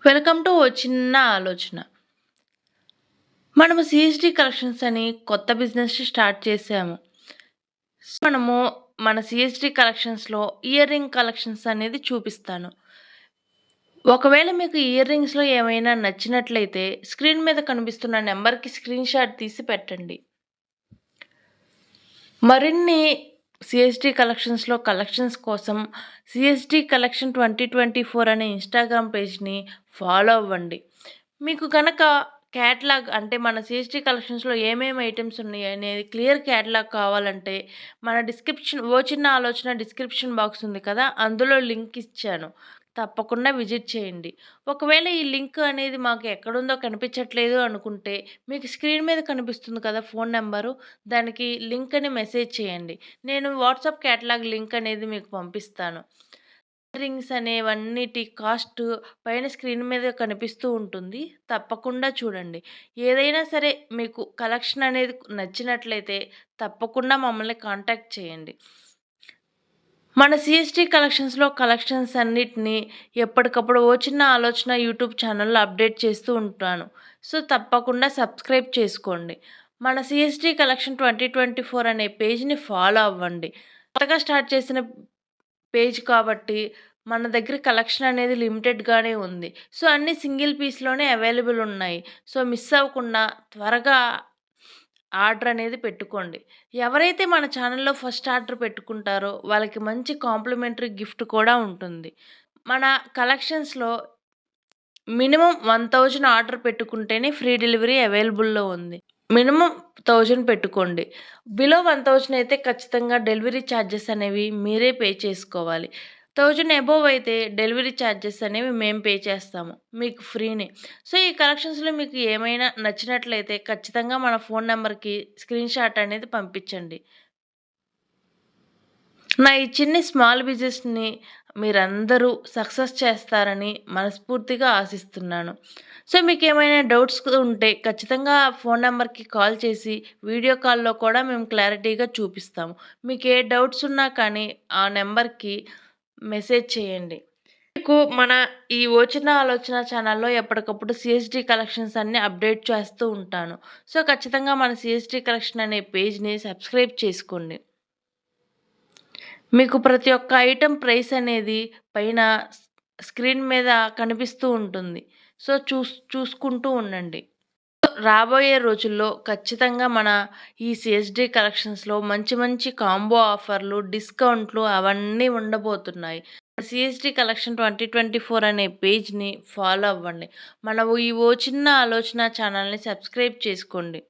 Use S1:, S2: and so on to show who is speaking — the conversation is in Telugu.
S1: వెల్కమ్ టు ఓ చిన్న ఆలోచన. మనము సీఎస్‌డి కలెక్షన్స్ అని కొత్త బిజినెస్ స్టార్ట్ చేసాము. మనము మన సీఎస్‌డి కలెక్షన్స్‌లో ఇయర్ రింగ్ కలెక్షన్స్ అనేది చూపిస్తాను. ఒకవేళ మీకు ఇయర్ రింగ్స్‌లో ఏమైనా నచ్చినట్లయితే స్క్రీన్ మీద కనిపిస్తున్న నంబర్‌కి స్క్రీన్ షాట్ తీసి పెట్టండి. మరిన్ని సీఎస్‌డి కలెక్షన్స్‌లో కలెక్షన్స్ కోసం సీఎస్‌డి కలెక్షన్ 2024 అనే ఇన్‌స్టాగ్రామ్ పేజ్‌ని ఫాలో అవ్వండి. మీకు గనక క్యాటలాగ్ అంటే మన సీఎస్‌డి కలెక్షన్స్‌లో ఏమేమి ఐటెమ్స్ ఉన్నాయి అనేది క్లియర్ క్యాటలాగ్ కావాలంటే మన డిస్క్రిప్షన్ ఓ చిన్న ఆలోచన డిస్క్రిప్షన్ బాక్స్ ఉంది కదా! అందులో లింక్ ఇచ్చాను. తప్పకుండా విజిట్ చేయండి. ఒకవేళ ఈ లింక్ అనేది మాకు ఎక్కడుందో కనిపించట్లేదు అనుకుంటే మీకు స్క్రీన్ మీద కనిపిస్తుంది కదా ఫోన్ నంబరు. దానికి లింక్ అని మెసేజ్ చేయండి. నేను వాట్సాప్ క్యాటలాగ్ లింక్ అనేది మీకు పంపిస్తాను. రింగ్స్ అనేవన్నిటి కాస్ట్ పైన స్క్రీన్ మీద కనిపిస్తూ ఉంటుంది. తప్పకుండా చూడండి. ఏదైనా సరే మీకు కలెక్షన్ అనేది నచ్చినట్లయితే తప్పకుండా మమ్మల్ని కాంటాక్ట్ చేయండి. మన సీఎస్‌టీ కలెక్షన్స్‌లో కలెక్షన్స్ అన్నిటిని ఎప్పటికప్పుడు ఓ చిన్న ఆలోచన యూట్యూబ్ ఛానల్‌లో అప్డేట్ చేస్తూ ఉంటాను. సో, తప్పకుండా సబ్స్క్రైబ్ చేసుకోండి. మన సీఎస్‌టీ కలెక్షన్ 2024 అనే పేజ్‌ని ఫాలో అవ్వండి. కొత్తగా స్టార్ట్ చేసిన పేజ్ కాబట్టి మన దగ్గర కలెక్షన్ అనేది లిమిటెడ్‌గానే ఉంది. సో, అన్నీ సింగిల్ పీస్‌లోనే అవైలబుల్ ఉన్నాయి. సో, మిస్ అవ్వకుండా త్వరగా ఆర్డర్ అనేది పెట్టుకోండి. ఎవరైతే మన ఛానల్‌లో ఫస్ట్ ఆర్డర్ పెట్టుకుంటారో వాళ్ళకి మంచి కాంప్లిమెంటరీ గిఫ్ట్ కూడా ఉంటుంది. మన కలెక్షన్స్‌లో మినిమమ్ 1000 ఆర్డర్ పెట్టుకుంటేనే ఫ్రీ డెలివరీ అవైలబుల్‌లో ఉంది. మినిమమ్ 1000 పెట్టుకోండి. బిలో 1000 అయితే ఖచ్చితంగా డెలివరీ చార్జెస్ అనేవి మీరే పే చేసుకోవాలి. 1000 అబోవ్ అయితే డెలివరీ చార్జెస్ అనేవి మేము పే చేస్తాము. మీకు ఫ్రీనే. సో, ఈ కలెక్షన్స్‌లో మీకు ఏమైనా నచ్చినట్లయితే ఖచ్చితంగా మన ఫోను నంబర్‌కి స్క్రీన్ షాట్ అనేది పంపించండి. నా ఈ చిన్ని స్మాల్ బిజినెస్‌ని మీరందరూ సక్సెస్ చేస్తారని మనస్ఫూర్తిగా ఆశిస్తున్నాను. సో, మీకేమైనా డౌట్స్ ఉంటే ఖచ్చితంగా ఆ ఫోను నంబర్‌కి కాల్ చేసి వీడియో కాల్‌లో కూడా మేము క్లారిటీగా చూపిస్తాము. మీకు ఏ డౌట్స్ ఉన్నా కానీ ఆ నంబర్‌కి మెసేజ్ చేయండి. మీకు మన ఈ ఓ చిన్న ఆలోచన ఛానల్‌లో ఎప్పటికప్పుడు సీఎస్‌డి కలెక్షన్స్ అన్నీ అప్డేట్ చేస్తూ ఉంటాను. సో, ఖచ్చితంగా మన సీఎస్‌డి కలెక్షన్ అనే పేజ్‌ని సబ్స్క్రైబ్ చేసుకోండి. మీకు ప్రతి ఒక్క ఐటెమ్ ప్రైస్ అనేది పైన స్క్రీన్ మీద కనిపిస్తూ ఉంటుంది. సో, చూసుకుంటూ ఉండండి. రాబోయే రోజుల్లో ఖచ్చితంగా మన ఈ సీఎస్‌డి కలెక్షన్స్‌లో మంచి మంచి కాంబో ఆఫర్‌లు, డిస్కౌంట్‌లు అవన్నీ ఉండబోతున్నాయి. సీఎస్‌డి కలెక్షన్ 2024 అనే పేజ్‌ని ఫాలో అవ్వండి. మన ఈ ఓ చిన్న ఆలోచన ఛానల్‌ని సబ్స్క్రైబ్ చేసుకోండి.